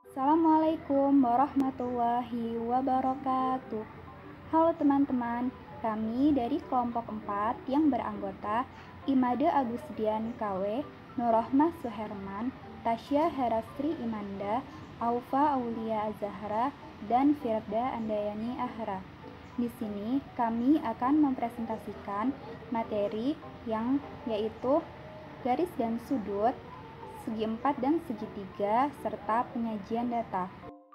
Assalamualaikum warahmatullahi wabarakatuh. Halo teman-teman, kami dari kelompok 4 yang beranggota Imade Agusdian KW, Nurrohmah Suherman, Tasya Herastri Imanda, Aufa Aulia Azahra, dan Firda Andayani Ahra. Di sini kami akan mempresentasikan materi yang yaitu garis dan sudut, segi 4 dan segitiga, serta penyajian data.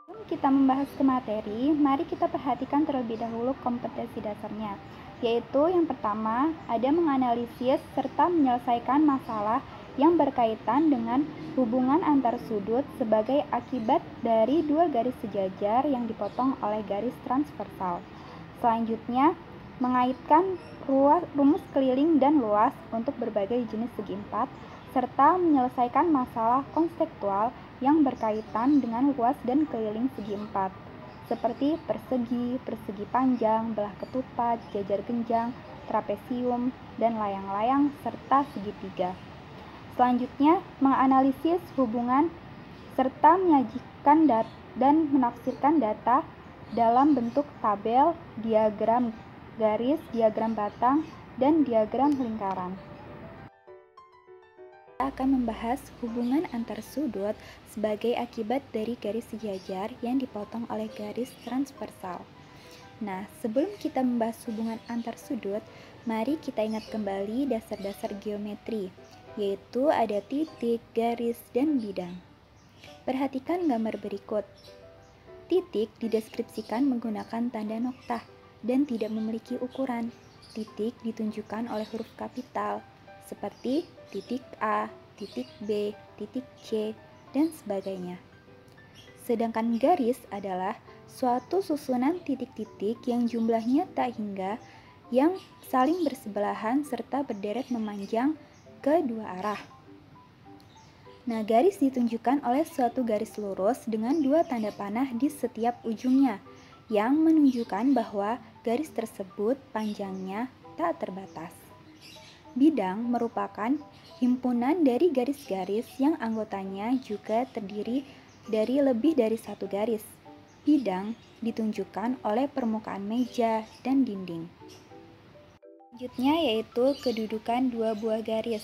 Sebelum kita membahas ke materi, mari kita perhatikan terlebih dahulu kompetensi dasarnya, yaitu yang pertama ada menganalisis serta menyelesaikan masalah yang berkaitan dengan hubungan antar sudut sebagai akibat dari dua garis sejajar yang dipotong oleh garis transversal. Selanjutnya, mengaitkan rumus keliling dan luas untuk berbagai jenis segi 4, serta menyelesaikan masalah konseptual yang berkaitan dengan luas dan keliling segi 4, seperti persegi, persegi panjang, belah ketupat, jajar genjang, trapesium, dan layang-layang, serta segitiga. Selanjutnya, menganalisis hubungan serta menyajikan dan menafsirkan data dalam bentuk tabel, diagram garis, diagram batang, dan diagram lingkaran. Kita akan membahas hubungan antar sudut sebagai akibat dari garis sejajar yang dipotong oleh garis transversal. Nah, sebelum kita membahas hubungan antar sudut, mari kita ingat kembali dasar-dasar geometri, yaitu ada titik, garis, dan bidang. Perhatikan gambar berikut. Titik dideskripsikan menggunakan tanda noktah dan tidak memiliki ukuran. Titik ditunjukkan oleh huruf kapital, seperti titik A, titik B, titik C, dan sebagainya. Sedangkan garis adalah suatu susunan titik-titik yang jumlahnya tak hingga, yang saling bersebelahan serta berderet memanjang ke dua arah. Nah, garis ditunjukkan oleh suatu garis lurus dengan dua tanda panah di setiap ujungnya, yang menunjukkan bahwa garis tersebut panjangnya tak terbatas. Bidang merupakan himpunan dari garis-garis yang anggotanya juga terdiri dari lebih dari satu garis. Bidang ditunjukkan oleh permukaan meja dan dinding. Selanjutnya yaitu kedudukan dua buah garis.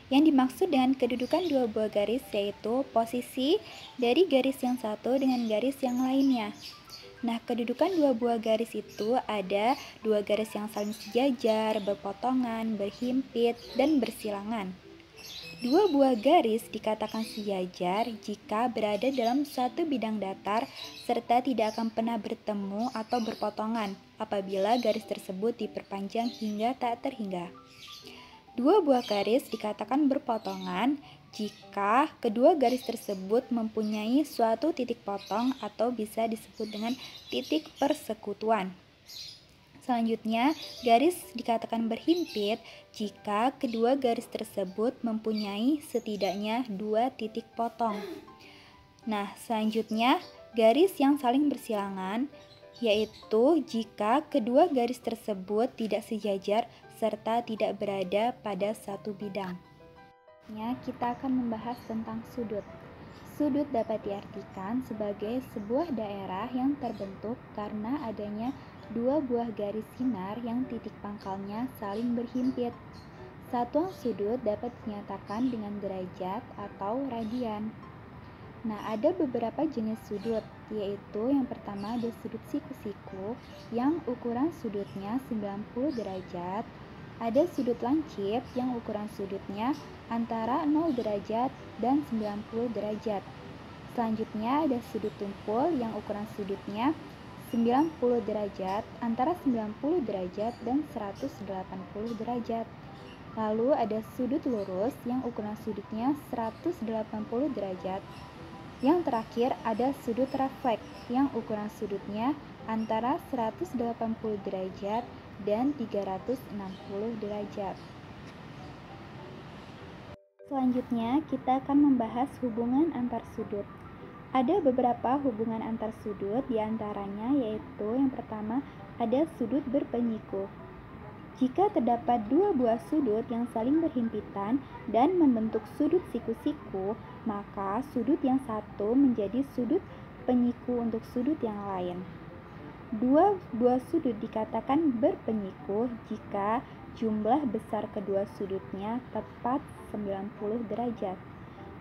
Yang dimaksud dengan kedudukan dua buah garis yaitu posisi dari garis yang satu dengan garis yang lainnya. Nah, kedudukan dua buah garis itu ada dua garis yang saling sejajar, berpotongan, berhimpit, dan bersilangan. Dua buah garis dikatakan sejajar jika berada dalam satu bidang datar serta tidak akan pernah bertemu atau berpotongan apabila garis tersebut diperpanjang hingga tak terhingga. Dua buah garis dikatakan berpotongan jika kedua garis tersebut mempunyai suatu titik potong atau bisa disebut dengan titik persekutuan. Selanjutnya, garis dikatakan berhimpit jika kedua garis tersebut mempunyai setidaknya dua titik potong. Nah, selanjutnya garis yang saling bersilangan yaitu jika kedua garis tersebut tidak sejajar serta tidak berada pada satu bidang. Kita akan membahas tentang sudut. Sudut dapat diartikan sebagai sebuah daerah yang terbentuk karena adanya dua buah garis sinar yang titik pangkalnya saling berhimpit. Satuan sudut dapat dinyatakan dengan derajat atau radian. Nah, ada beberapa jenis sudut, yaitu yang pertama ada sudut siku-siku yang ukuran sudutnya 90 derajat, ada sudut lancip yang ukuran sudutnya antara 0 derajat dan 90 derajat. Selanjutnya ada sudut tumpul yang ukuran sudutnya 90 derajat, antara 90 derajat dan 180 derajat. Lalu ada sudut lurus yang ukuran sudutnya 180 derajat. Yang terakhir ada sudut refleks yang ukuran sudutnya antara 180 derajat dan 360 derajat. Selanjutnya kita akan membahas hubungan antar sudut. Ada beberapa hubungan antar sudut, diantaranya yaitu yang pertama ada sudut berpenyiku. Jika terdapat dua buah sudut yang saling berhimpitan dan membentuk sudut siku-siku, maka sudut yang satu menjadi sudut penyiku untuk sudut yang lain. Dua buah sudut dikatakan berpenyiku jika jumlah besar kedua sudutnya tepat 90 derajat.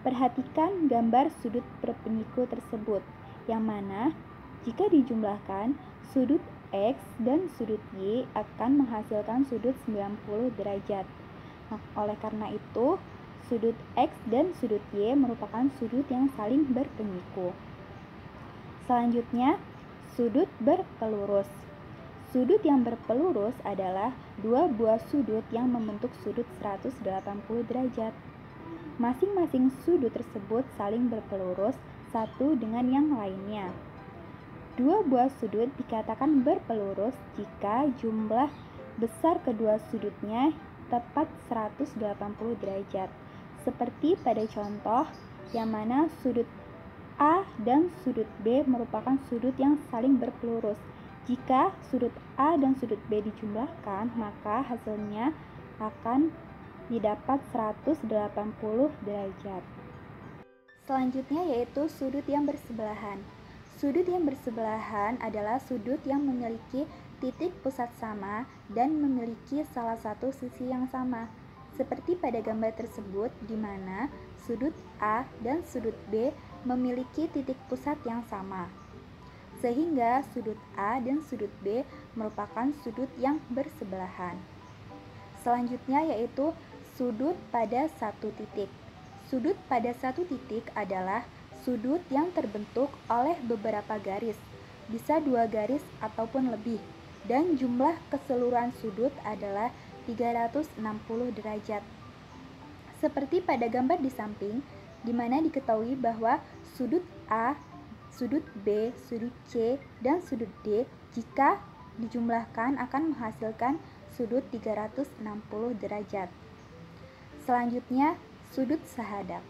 Perhatikan gambar sudut berpenyiku tersebut, yang mana jika dijumlahkan, sudut X dan sudut Y akan menghasilkan sudut 90 derajat. Nah, oleh karena itu, sudut X dan sudut Y merupakan sudut yang saling berpenyiku. Selanjutnya, sudut berpelurus. Sudut yang berpelurus adalah dua buah sudut yang membentuk sudut 180 derajat. Masing-masing sudut tersebut saling berpelurus satu dengan yang lainnya. Dua buah sudut dikatakan berpelurus jika jumlah besar kedua sudutnya tepat 180 derajat. Seperti pada contoh yang mana sudut A dan sudut B merupakan sudut yang saling berpelurus. Jika sudut A dan sudut B dijumlahkan, maka hasilnya akan didapat 180 derajat. Selanjutnya yaitu sudut yang bersebelahan. Sudut yang bersebelahan adalah sudut yang memiliki titik pusat sama dan memiliki salah satu sisi yang sama. Seperti pada gambar tersebut, di mana sudut A dan sudut B memiliki titik pusat yang sama. Sehingga sudut A dan sudut B merupakan sudut yang bersebelahan. Selanjutnya yaitu sudut pada satu titik. Sudut pada satu titik adalah sudut yang terbentuk oleh beberapa garis, bisa 2 garis ataupun lebih, dan jumlah keseluruhan sudut adalah 360 derajat. Seperti pada gambar di samping, di mana diketahui bahwa sudut A, sudut B, sudut C, dan sudut D jika dijumlahkan akan menghasilkan sudut 360 derajat. Selanjutnya, sudut sehadap.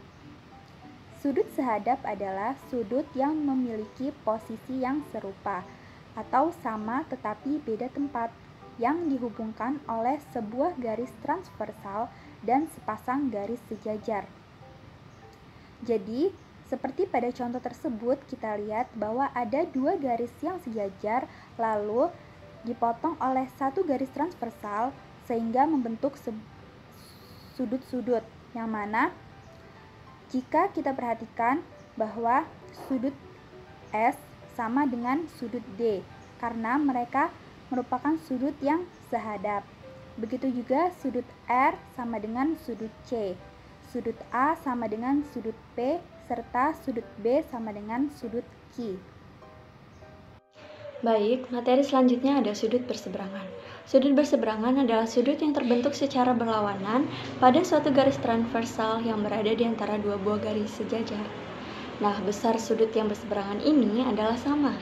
Sudut sehadap adalah sudut yang memiliki posisi yang serupa atau sama tetapi beda tempat, yang dihubungkan oleh sebuah garis transversal dan sepasang garis sejajar. Jadi, seperti pada contoh tersebut, kita lihat bahwa ada 2 garis yang sejajar lalu dipotong oleh satu garis transversal sehingga membentuk sudut-sudut, yang mana jika kita perhatikan bahwa sudut S sama dengan sudut D karena mereka merupakan sudut yang sehadap. Begitu juga sudut R sama dengan sudut C, sudut A sama dengan sudut P, serta sudut B sama dengan sudut Q. Baik, materi selanjutnya ada sudut berseberangan. Sudut berseberangan adalah sudut yang terbentuk secara berlawanan pada suatu garis transversal yang berada di antara dua buah garis sejajar. Nah, besar sudut yang berseberangan ini adalah sama.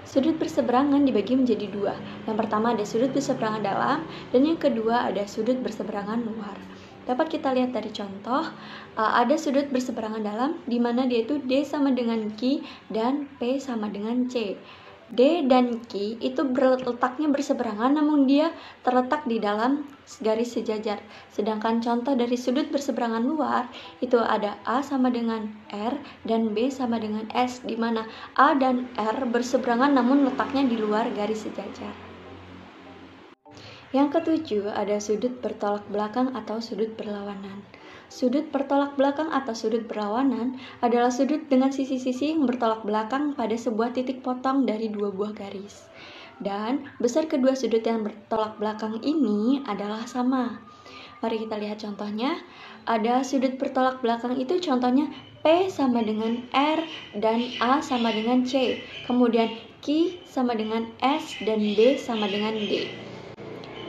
Sudut berseberangan dibagi menjadi 2. Yang pertama ada sudut berseberangan dalam, dan yang kedua ada sudut berseberangan luar. Dapat kita lihat dari contoh, ada sudut berseberangan dalam, di mana dia itu D sama dengan Q dan P sama dengan C. D dan Q itu letaknya berseberangan, namun dia terletak di dalam garis sejajar. Sedangkan contoh dari sudut berseberangan luar itu ada A sama dengan R dan B sama dengan S, di mana A dan R berseberangan namun letaknya di luar garis sejajar. Yang ketujuh ada sudut bertolak belakang atau sudut berlawanan. Sudut bertolak belakang atau sudut berlawanan adalah sudut dengan sisi-sisi yang bertolak belakang pada sebuah titik potong dari dua buah garis. Dan besar kedua sudut yang bertolak belakang ini adalah sama. Mari kita lihat contohnya. Ada sudut bertolak belakang itu contohnya P sama dengan R dan A sama dengan C. Kemudian Q sama dengan S dan B sama dengan D.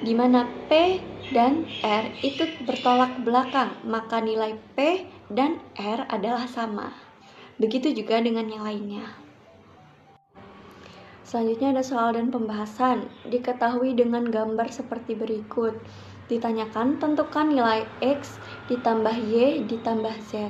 Di mana P dan R itu bertolak belakang, maka nilai P dan R adalah sama. Begitu juga dengan yang lainnya. Selanjutnya ada soal dan pembahasan. Diketahui dengan gambar seperti berikut. Ditanyakan, tentukan nilai X ditambah Y ditambah Z.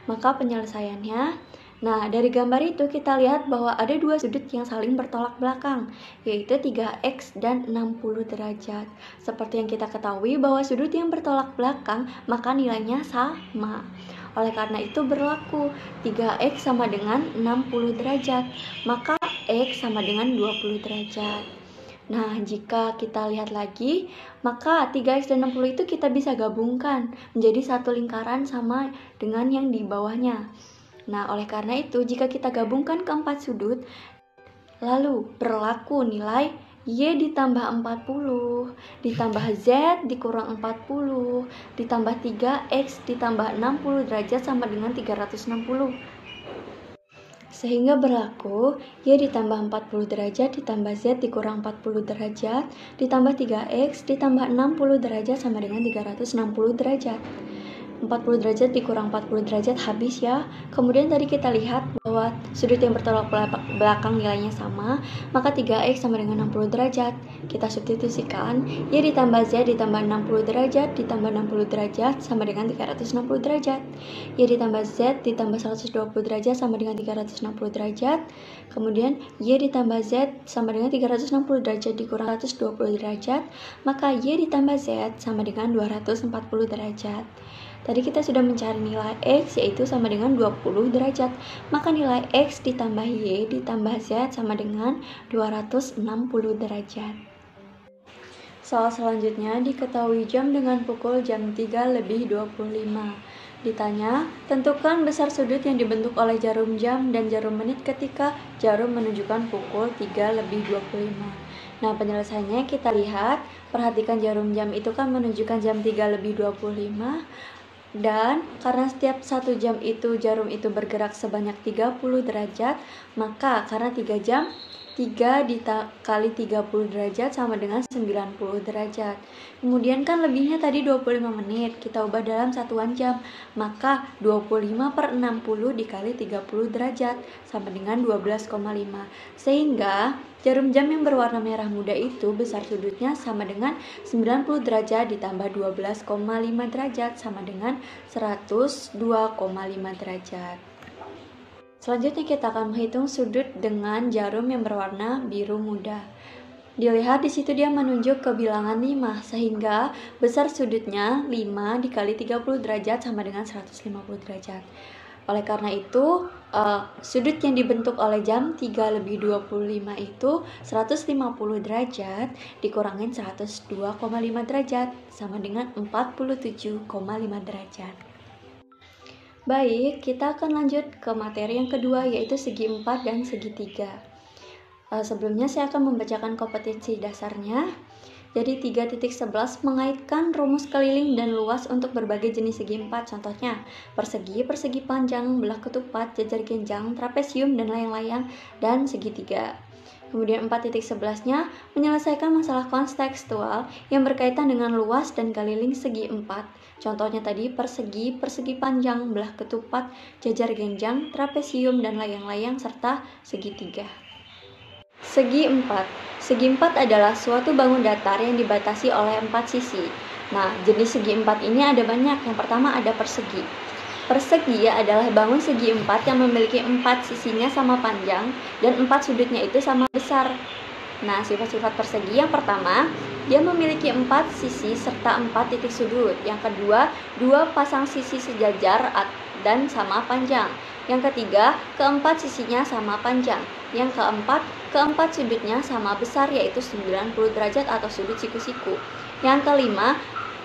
Maka penyelesaiannya, Nah, dari gambar itu kita lihat bahwa ada dua sudut yang saling bertolak belakang, yaitu 3x dan 60 derajat. Seperti yang kita ketahui bahwa sudut yang bertolak belakang, maka nilainya sama. Oleh karena itu berlaku 3x sama dengan 60 derajat, maka x sama dengan 20 derajat. Nah, jika kita lihat lagi, maka 3x dan 60 itu kita bisa gabungkan menjadi satu lingkaran sama dengan yang di bawahnya. Nah, oleh karena itu, jika kita gabungkan keempat sudut, lalu berlaku nilai Y ditambah 40, ditambah Z dikurang 40, ditambah 3X ditambah 60 derajat sama dengan 360. Sehingga berlaku Y ditambah 40 derajat ditambah Z dikurang 40 derajat, ditambah 3X ditambah 60 derajat sama dengan 360 derajat. 40 derajat dikurang 40 derajat habis ya. Kemudian tadi kita lihat bahwa sudut yang bertolak belakang nilainya sama, maka 3x sama dengan 60 derajat. Kita substitusikan, Y ditambah Z ditambah 60 derajat ditambah 60 derajat sama dengan 360 derajat. Y ditambah Z ditambah 120 derajat sama dengan 360 derajat. Kemudian Y ditambah Z sama dengan 360 derajat dikurang 120 derajat, maka Y ditambah Z sama dengan 240 derajat. Tadi kita sudah mencari nilai X yaitu sama dengan 20 derajat. Maka nilai X ditambah Y ditambah Z sama dengan 260 derajat. Soal selanjutnya diketahui jam dengan pukul jam 3 lebih 25. Ditanya, tentukan besar sudut yang dibentuk oleh jarum jam dan jarum menit ketika jarum menunjukkan pukul 3 lebih 25. Nah, penyelesaiannya kita lihat, perhatikan jarum jam itu kan menunjukkan jam 3 lebih 25. Dan karena setiap 1 jam itu jarum itu bergerak sebanyak 30 derajat, maka karena 3 jam, 3 dikali 30 derajat sama dengan 90 derajat. Kemudian kan lebihnya tadi 25 menit, kita ubah dalam satuan jam, maka 25 per 60 dikali 30 derajat sama dengan 12,5. Sehingga jarum jam yang berwarna merah muda itu besar sudutnya sama dengan 90 derajat ditambah 12,5 derajat sama dengan 102,5 derajat. Selanjutnya kita akan menghitung sudut dengan jarum yang berwarna biru muda. Dilihat di situ dia menunjuk ke bilangan 5, sehingga besar sudutnya 5 dikali 30 derajat sama dengan 150 derajat. Oleh karena itu, sudut yang dibentuk oleh jam 3 lebih 25 itu 150 derajat dikurangin 102,5 derajat sama dengan 47,5 derajat. Baik, kita akan lanjut ke materi yang kedua yaitu segi 4 dan segi 3. Sebelumnya saya akan membacakan kompetensi dasarnya. Jadi 3.11 mengaitkan rumus keliling dan luas untuk berbagai jenis segi 4. Contohnya, persegi, persegi panjang, belah ketupat, jajar genjang, trapesium, dan layang-layang, dan segitiga. Kemudian 4.11-nya menyelesaikan masalah kontekstual yang berkaitan dengan luas dan keliling segi 4. Contohnya tadi persegi, persegi panjang, belah ketupat, jajar genjang, trapesium, dan layang-layang, serta segitiga. Segi 4. Segi 4 adalah suatu bangun datar yang dibatasi oleh 4 sisi. Nah, jenis segi 4 ini ada banyak. Yang pertama ada persegi. Persegi adalah bangun segi 4 yang memiliki 4 sisinya sama panjang dan 4 sudutnya itu sama besar. Nah, sifat-sifat persegi yang pertama, dia memiliki 4 sisi serta 4 titik sudut. Yang kedua, 2 pasang sisi sejajar dan sama panjang. Yang ketiga, keempat sisinya sama panjang. Yang keempat sudutnya sama besar yaitu 90 derajat atau sudut siku-siku. Yang kelima,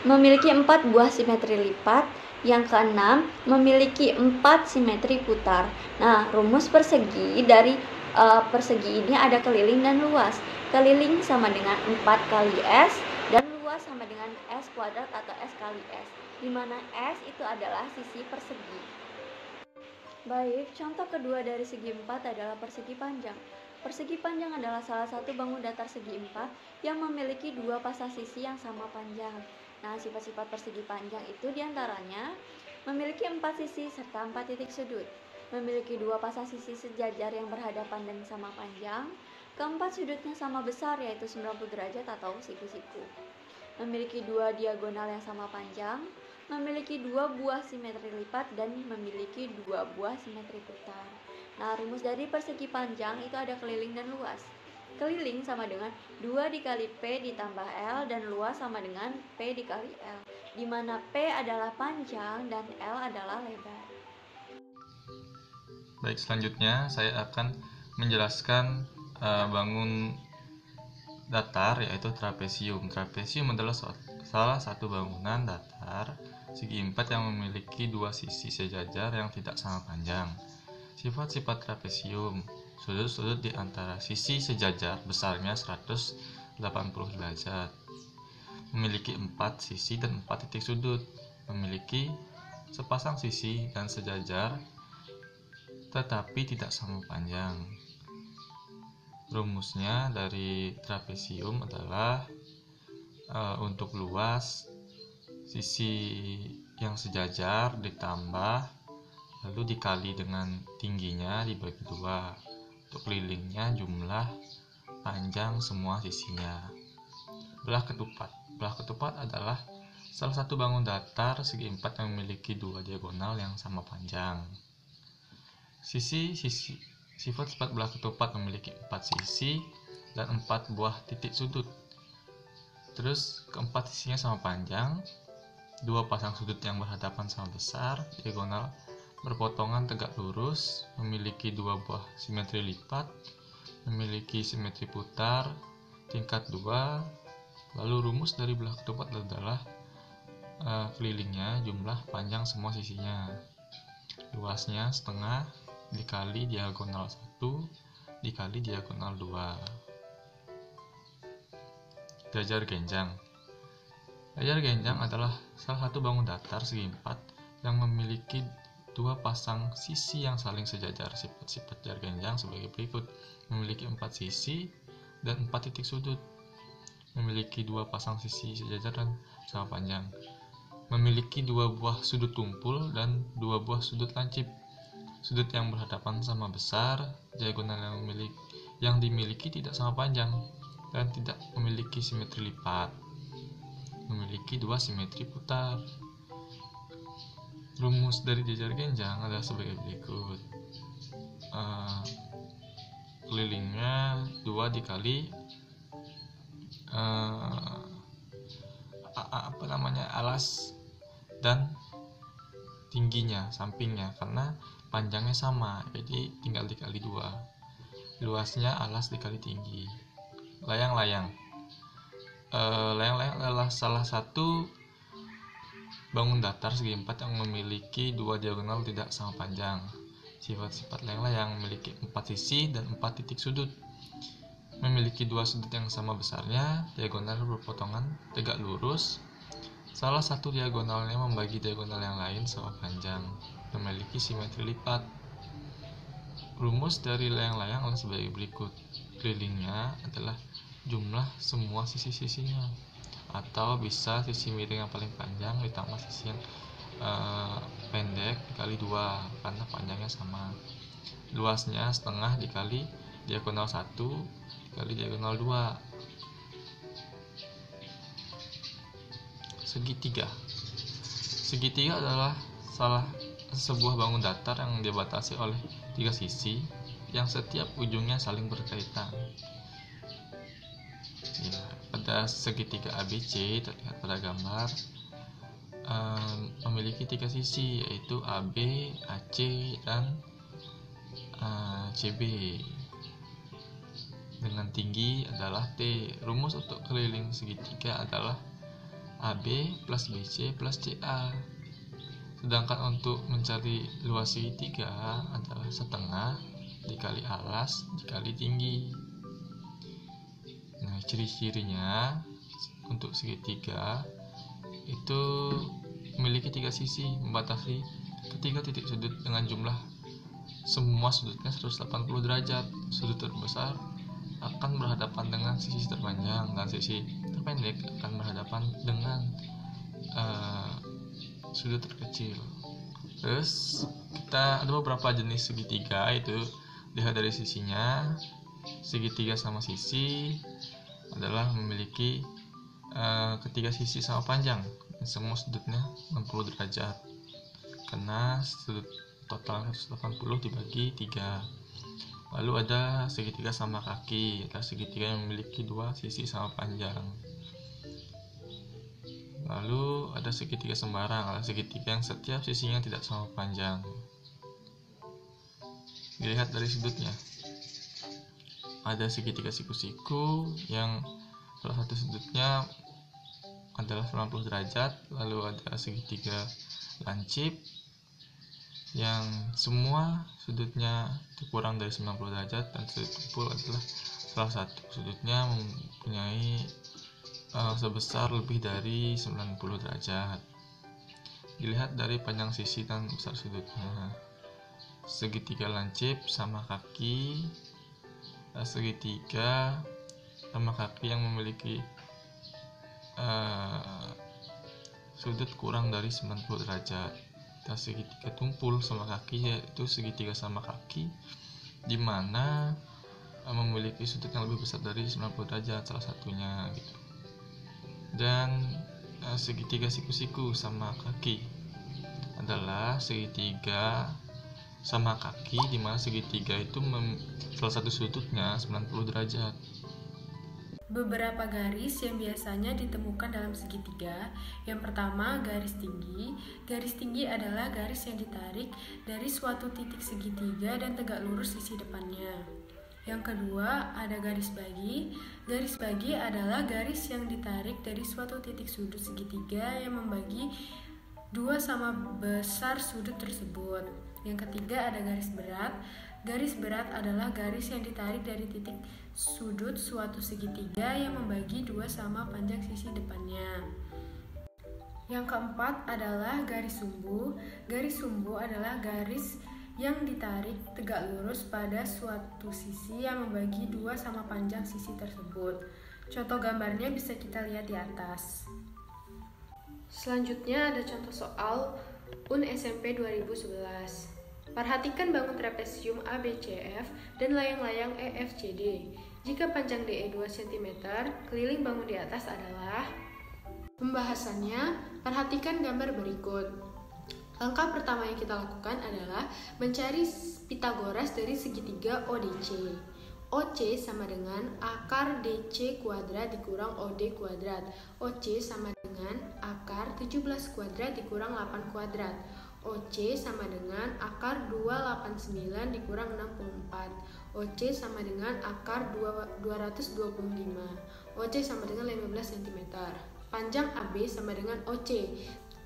memiliki 4 buah simetri lipat. Yang keenam, memiliki 4 simetri putar. Nah, rumus persegi dari persegi ini ada keliling dan luas. Keliling sama dengan 4 kali S dan luas sama dengan S kuadrat atau S kali S, di mana S itu adalah sisi persegi. Baik, contoh kedua dari segi 4 adalah persegi panjang. Persegi panjang adalah salah satu bangun datar segi 4 yang memiliki 2 pasang sisi yang sama panjang. Nah, sifat-sifat persegi panjang itu diantaranya memiliki 4 sisi serta 4 titik sudut, memiliki 2 pasang sisi sejajar yang berhadapan dan sama panjang, keempat sudutnya sama besar yaitu 90 derajat atau siku-siku, memiliki 2 diagonal yang sama panjang, memiliki dua buah simetri lipat dan memiliki dua buah simetri putar. Nah, rumus dari persegi panjang itu ada keliling dan luas. Keliling sama dengan 2 dikali P ditambah L dan luas sama dengan P dikali L, di mana P adalah panjang dan L adalah lebar. Baik, selanjutnya saya akan menjelaskan bangun datar, yaitu trapesium. Trapesium adalah salah satu bangunan datar segi empat yang memiliki dua sisi sejajar yang tidak sama panjang. Sifat-sifat trapesium: sudut-sudut di antara sisi sejajar besarnya 180 derajat, memiliki 4 sisi dan 4 titik sudut, memiliki sepasang sisi dan sejajar tetapi tidak sama panjang. Rumusnya dari trapesium adalah untuk luas sisi yang sejajar ditambah lalu dikali dengan tingginya dibagi 2. Untuk kelilingnya jumlah panjang semua sisinya. Belah ketupat adalah salah satu bangun datar segi empat yang memiliki 2 diagonal yang sama panjang. Sifat-sifat belah ketupat memiliki 4 sisi dan 4 buah titik sudut. Terus keempat sisinya sama panjang, 2 pasang sudut yang berhadapan sama besar, diagonal berpotongan tegak lurus, memiliki 2 buah simetri lipat, memiliki simetri putar tingkat 2. Lalu rumus dari belah ketupat adalah kelilingnya jumlah panjang semua sisinya, luasnya setengah dikali diagonal 1 dikali diagonal 2. Jajar genjang. Jajar genjang adalah salah satu bangun datar segi empat yang memiliki 2 pasang sisi yang saling sejajar. Sifat-sifat jajar genjang sebagai berikut: memiliki 4 sisi dan 4 titik sudut, memiliki 2 pasang sisi sejajar dan sama panjang, memiliki 2 buah sudut tumpul dan 2 buah sudut lancip. Sudut yang berhadapan sama besar, diagonal yang dimiliki tidak sama panjang dan tidak memiliki simetri lipat, memiliki 2 simetri putar. Rumus dari jajar genjang adalah sebagai berikut: kelilingnya 2 dikali alas dan tingginya, sampingnya, karena panjangnya sama jadi tinggal dikali 2. Luasnya alas dikali tinggi. Layang-layang adalah salah satu bangun datar segi empat yang memiliki 2 diagonal tidak sama panjang. Sifat-sifat layang-layang memiliki 4 sisi dan 4 titik sudut, memiliki 2 sudut yang sama besarnya, diagonal berpotongan tegak lurus, salah satu diagonalnya membagi diagonal yang lain sama panjang, memiliki simetri lipat. Rumus dari layang-layang adalah sebagai berikut: kelilingnya adalah jumlah semua sisi-sisinya, atau bisa sisi miring yang paling panjang ditambah sisi yang pendek dikali 2 karena panjangnya sama. Luasnya setengah dikali diagonal 1 dikali diagonal 2. Segitiga adalah sebuah bangun datar yang dibatasi oleh 3 sisi yang setiap ujungnya saling berkaitan. Ya, pada segitiga ABC terlihat pada gambar memiliki 3 sisi, yaitu AB, AC, dan CB dengan tinggi adalah T. Rumus untuk keliling segitiga adalah AB plus BC plus CA. Sedangkan untuk mencari luas segitiga adalah setengah dikali alas dikali tinggi. Nah, ciri-cirinya untuk segitiga itu memiliki 3 sisi, membatasi ketiga titik sudut dengan jumlah semua sudutnya 180 derajat. Sudut terbesar akan berhadapan dengan sisi terpanjang dan sisi terpendek akan berhadapan dengan sudut terkecil. Terus kita ada beberapa jenis segitiga, itu lihat dari sisinya. Segitiga sama sisi adalah memiliki ketiga sisi sama panjang. semua sudutnya 60 derajat, karena sudut total 180 dibagi 3. Lalu ada segitiga sama kaki, ada segitiga yang memiliki dua sisi sama panjang. Lalu ada segitiga sembarang, ada segitiga yang setiap sisinya tidak sama panjang. Dilihat dari sudutnya, ada segitiga siku-siku yang salah satu sudutnya adalah 90 derajat, lalu ada segitiga lancip yang semua sudutnya kurang dari 90 derajat, dan sudut kumpul adalah salah satu sudutnya mempunyai sebesar lebih dari 90 derajat. Dilihat dari panjang sisi dan besar sudutnya. Segitiga lancip sama kaki, segitiga sama kaki yang memiliki sudut kurang dari 90 derajat. Segitiga tumpul sama kaki, yaitu segitiga sama kaki di mana memiliki sudut yang lebih besar dari 90 derajat salah satunya gitu. Dan segitiga siku-siku sama kaki adalah segitiga sama kaki di mana segitiga itu salah satu sudutnya 90 derajat. Beberapa garis yang biasanya ditemukan dalam segitiga. Yang pertama, garis tinggi. Garis tinggi adalah garis yang ditarik dari suatu titik segitiga dan tegak lurus sisi depannya. Yang kedua, ada garis bagi. Garis bagi adalah garis yang ditarik dari suatu titik sudut segitiga yang membagi dua sama besar sudut tersebut. Yang ketiga, ada garis berat. Garis berat adalah garis yang ditarik dari titik sudut suatu segitiga yang membagi dua sama panjang sisi depannya. Yang keempat adalah garis sumbu. Garis sumbu adalah garis yang ditarik tegak lurus pada suatu sisi yang membagi dua sama panjang sisi tersebut. Contoh gambarnya bisa kita lihat di atas. Selanjutnya ada contoh soal UN SMP 2011. Perhatikan bangun trapesium ABCF dan layang-layang EFCD. Jika panjang DE 2 cm, keliling bangun di atas adalah... Pembahasannya, perhatikan gambar berikut. Langkah pertama yang kita lakukan adalah mencari Pitagoras dari segitiga ODC. OC sama dengan akar DC kuadrat dikurang OD kuadrat. OC sama dengan akar 17 kuadrat dikurang 8 kuadrat. OC sama dengan akar 289 dikurang 64. OC sama dengan akar 225. OC sama dengan 15 cm. Panjang AB sama dengan OC,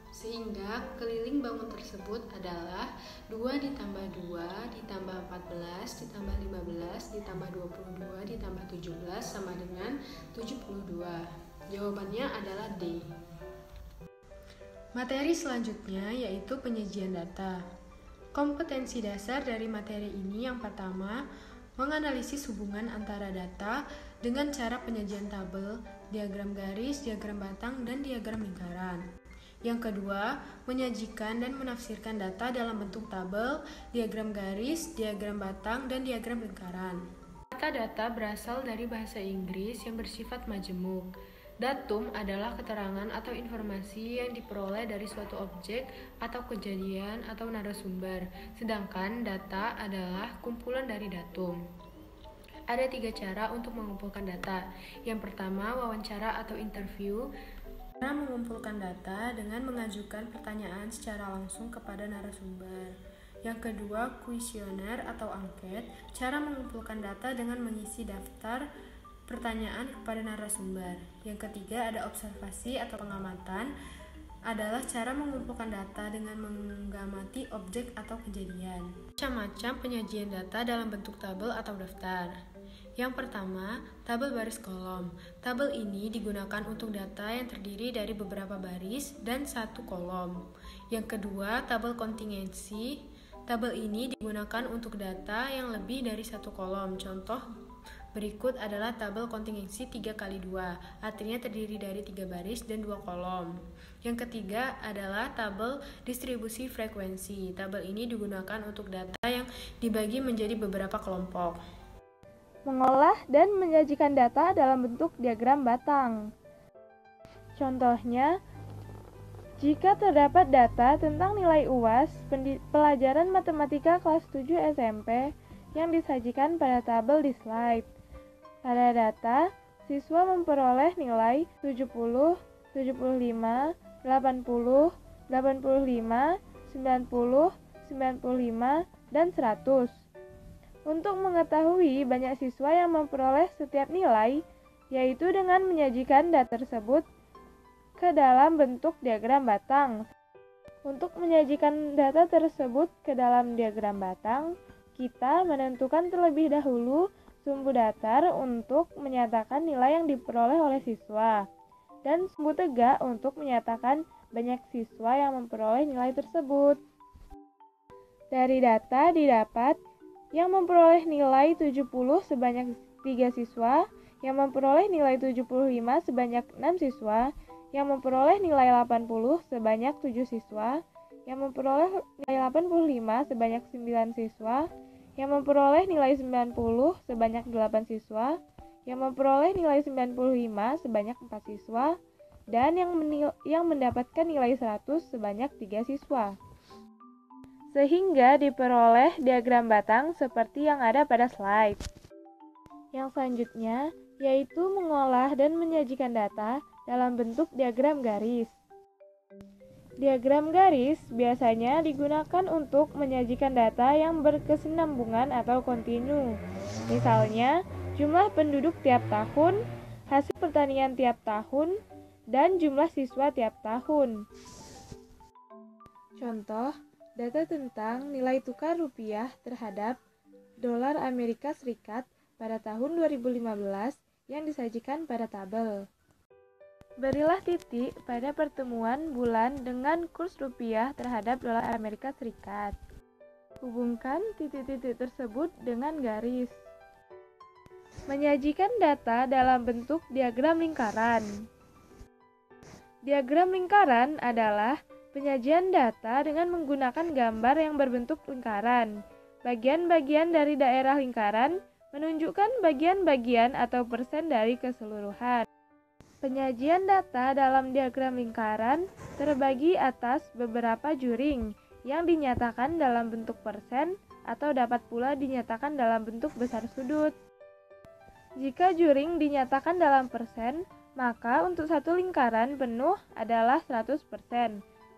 sehingga keliling bangun tersebut adalah 2 ditambah 2 ditambah 14 ditambah 15 ditambah 22 ditambah 17 sama dengan 72. Jawabannya adalah D. Materi selanjutnya yaitu penyajian data. Kompetensi dasar dari materi ini yang pertama, menganalisis hubungan antara data dengan cara penyajian tabel, diagram garis, diagram batang, dan diagram lingkaran. Yang kedua, menyajikan dan menafsirkan data dalam bentuk tabel, diagram garis, diagram batang, dan diagram lingkaran. Data-data berasal dari bahasa Inggris yang bersifat majemuk. Datum adalah keterangan atau informasi yang diperoleh dari suatu objek atau kejadian atau narasumber, sedangkan data adalah kumpulan dari datum. Ada 3 cara untuk mengumpulkan data. Yang pertama, wawancara atau interview. Cara mengumpulkan data dengan mengajukan pertanyaan secara langsung kepada narasumber. Yang kedua, kuesioner atau angket. Cara mengumpulkan data dengan mengisi daftar pertanyaan kepada narasumber. Yang ketiga, ada observasi atau pengamatan, adalah cara mengumpulkan data dengan mengamati objek atau kejadian. Macam-macam penyajian data dalam bentuk tabel atau daftar. Yang pertama, tabel baris kolom. Tabel ini digunakan untuk data yang terdiri dari beberapa baris dan satu kolom. Yang kedua, tabel kontingensi. Tabel ini digunakan untuk data yang lebih dari satu kolom. Contoh berikut adalah tabel kontingensi 3x2, artinya terdiri dari 3 baris dan 2 kolom. Yang ketiga adalah tabel distribusi frekuensi. Tabel ini digunakan untuk data yang dibagi menjadi beberapa kelompok. Mengolah dan menyajikan data dalam bentuk diagram batang. Contohnya, Jika terdapat data tentang nilai UAS pelajaran matematika kelas 7 SMP yang disajikan pada tabel di slide. Pada data, siswa memperoleh nilai 70, 75, 80, 85, 90, 95, dan 100. Untuk mengetahui banyak siswa yang memperoleh setiap nilai, yaitu dengan menyajikan data tersebut ke dalam bentuk diagram batang. Untuk menyajikan data tersebut ke dalam diagram batang, kita menentukan terlebih dahulu sumbu datar untuk menyatakan nilai yang diperoleh oleh siswa, dan sumbu tegak untuk menyatakan banyak siswa yang memperoleh nilai tersebut. Dari data didapat yang memperoleh nilai 70 sebanyak 3 siswa, yang memperoleh nilai 75 sebanyak 6 siswa, yang memperoleh nilai 80 sebanyak 7 siswa, yang memperoleh nilai 85 sebanyak 9 siswa, yang memperoleh nilai 90 sebanyak 8 siswa, yang memperoleh nilai 95 sebanyak 4 siswa, dan yang mendapatkan nilai 100 sebanyak 3 siswa. Sehingga diperoleh diagram batang seperti yang ada pada slide. Yang selanjutnya yaitu mengolah dan menyajikan data dalam bentuk diagram garis. Diagram garis biasanya digunakan untuk menyajikan data yang berkesinambungan atau kontinu. Misalnya, jumlah penduduk tiap tahun, hasil pertanian tiap tahun, dan jumlah siswa tiap tahun. Contoh, data tentang nilai tukar rupiah terhadap dolar Amerika Serikat pada tahun 2015 yang disajikan pada tabel. Berilah titik pada pertemuan bulan dengan kurs rupiah terhadap dolar Amerika Serikat. Hubungkan titik-titik tersebut dengan garis. Menyajikan data dalam bentuk diagram lingkaran. Diagram lingkaran adalah penyajian data dengan menggunakan gambar yang berbentuk lingkaran. Bagian-bagian dari daerah lingkaran menunjukkan bagian-bagian atau persen dari keseluruhan. Penyajian data dalam diagram lingkaran terbagi atas beberapa juring yang dinyatakan dalam bentuk persen atau dapat pula dinyatakan dalam bentuk besar sudut. Jika juring dinyatakan dalam persen, maka untuk satu lingkaran penuh adalah 100%.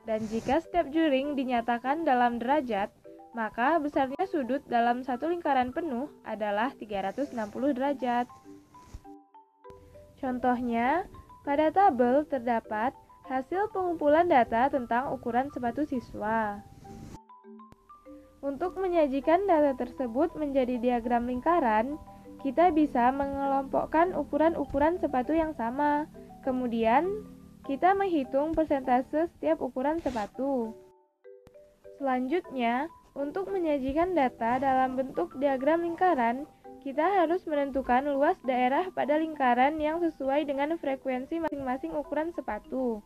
Dan jika setiap juring dinyatakan dalam derajat, maka besarnya sudut dalam satu lingkaran penuh adalah 360 derajat. Contohnya, pada tabel terdapat hasil pengumpulan data tentang ukuran sepatu siswa. Untuk menyajikan data tersebut menjadi diagram lingkaran, kita bisa mengelompokkan ukuran-ukuran sepatu yang sama. Kemudian, kita menghitung persentase setiap ukuran sepatu. Selanjutnya, untuk menyajikan data dalam bentuk diagram lingkaran, kita harus menentukan luas daerah pada lingkaran yang sesuai dengan frekuensi masing-masing ukuran sepatu.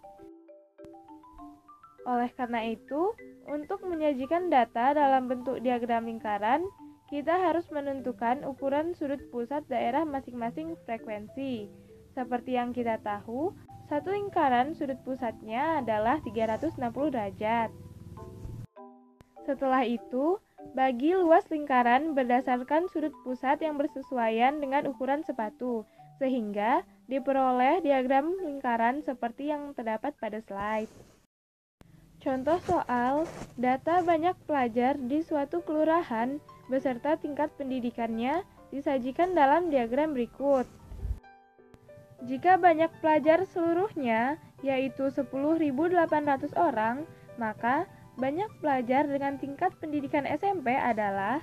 Oleh karena itu, untuk menyajikan data dalam bentuk diagram lingkaran, kita harus menentukan ukuran sudut pusat daerah masing-masing frekuensi. Seperti yang kita tahu, satu lingkaran sudut pusatnya adalah 360 derajat. Setelah itu, bagi luas lingkaran berdasarkan sudut pusat yang bersesuaian dengan ukuran sepatu, sehingga diperoleh diagram lingkaran seperti yang terdapat pada slide. Contoh soal, data banyak pelajar di suatu kelurahan beserta tingkat pendidikannya disajikan dalam diagram berikut. Jika banyak pelajar seluruhnya, yaitu 10.800 orang, maka banyak pelajar dengan tingkat pendidikan SMP adalah.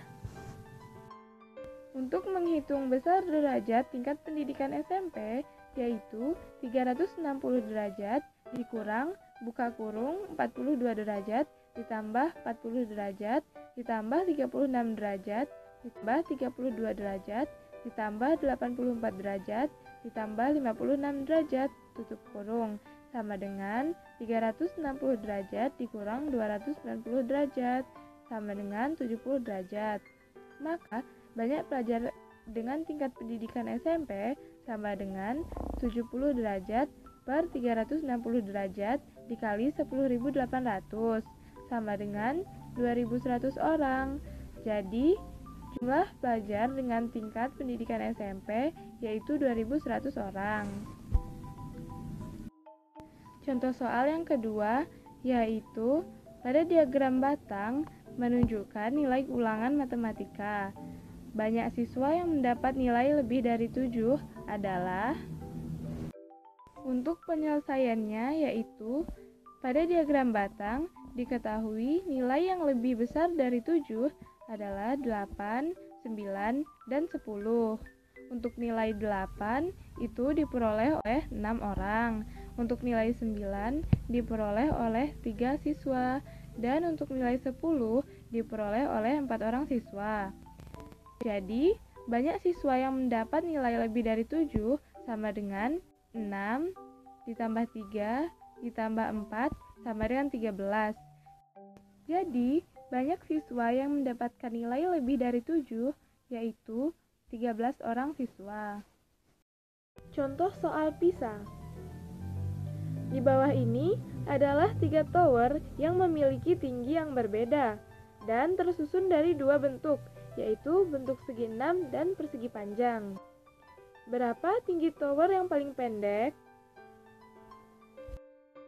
Untuk menghitung besar derajat tingkat pendidikan SMP, yaitu 360 derajat dikurang buka kurung 42 derajat ditambah 40 derajat ditambah 36 derajat ditambah 32 derajat ditambah 84 derajat ditambah 56 derajat tutup kurung sama dengan 360 derajat dikurang 290 derajat sama dengan 70 derajat. Maka, banyak pelajar dengan tingkat pendidikan SMP sama dengan 70 derajat per 360 derajat dikali 10.800 sama dengan 2.100 orang. Jadi, jumlah pelajar dengan tingkat pendidikan SMP yaitu 2.100 orang. Contoh soal yang kedua yaitu pada diagram batang menunjukkan nilai ulangan matematika. Banyak siswa yang mendapat nilai lebih dari 7 adalah untuk penyelesaiannya yaitu pada diagram batang diketahui nilai yang lebih besar dari 7 adalah 8, 9, dan 10. Untuk nilai 8 itu diperoleh oleh 6 orang. Untuk nilai 9 diperoleh oleh 3 siswa. Dan untuk nilai 10 diperoleh oleh 4 orang siswa. Jadi, banyak siswa yang mendapat nilai lebih dari 7 sama dengan 6 ditambah 3 ditambah 4 sama dengan 13. Jadi, banyak siswa yang mendapatkan nilai lebih dari 7 yaitu 13 orang siswa. Contoh soal PISA. Di bawah ini adalah 3 tower yang memiliki tinggi yang berbeda dan tersusun dari 2 bentuk, yaitu bentuk segi 6 dan persegi panjang. Berapa tinggi tower yang paling pendek?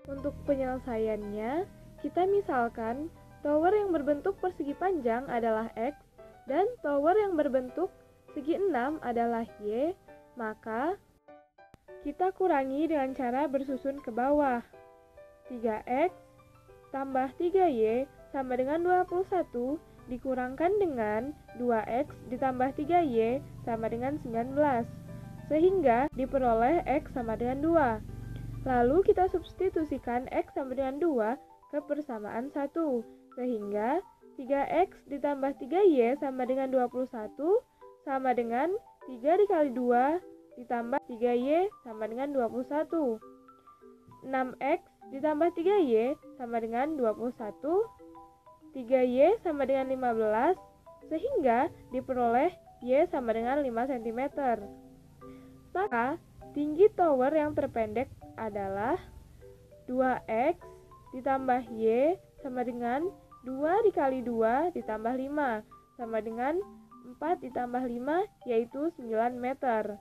Untuk penyelesaiannya, kita misalkan tower yang berbentuk persegi panjang adalah X dan tower yang berbentuk segi 6 adalah Y, maka kita kurangi dengan cara bersusun ke bawah. 3X tambah 3Y sama dengan 21 dikurangkan dengan 2X ditambah 3Y sama dengan 19. Sehingga diperoleh X sama dengan 2. Lalu kita substitusikan X sama dengan 2 ke persamaan 1. Sehingga 3X ditambah 3Y sama dengan 21 sama dengan 3 dikali 2 ditambah 3Y sama dengan 21. 6X ditambah 3Y sama dengan 21. 3Y sama dengan 15, sehingga diperoleh Y sama dengan 5 cm. Maka, tinggi tower yang terpendek adalah 2X ditambah Y sama dengan 2 dikali 2 ditambah 5, sama dengan 4 ditambah 5, yaitu 9 meter.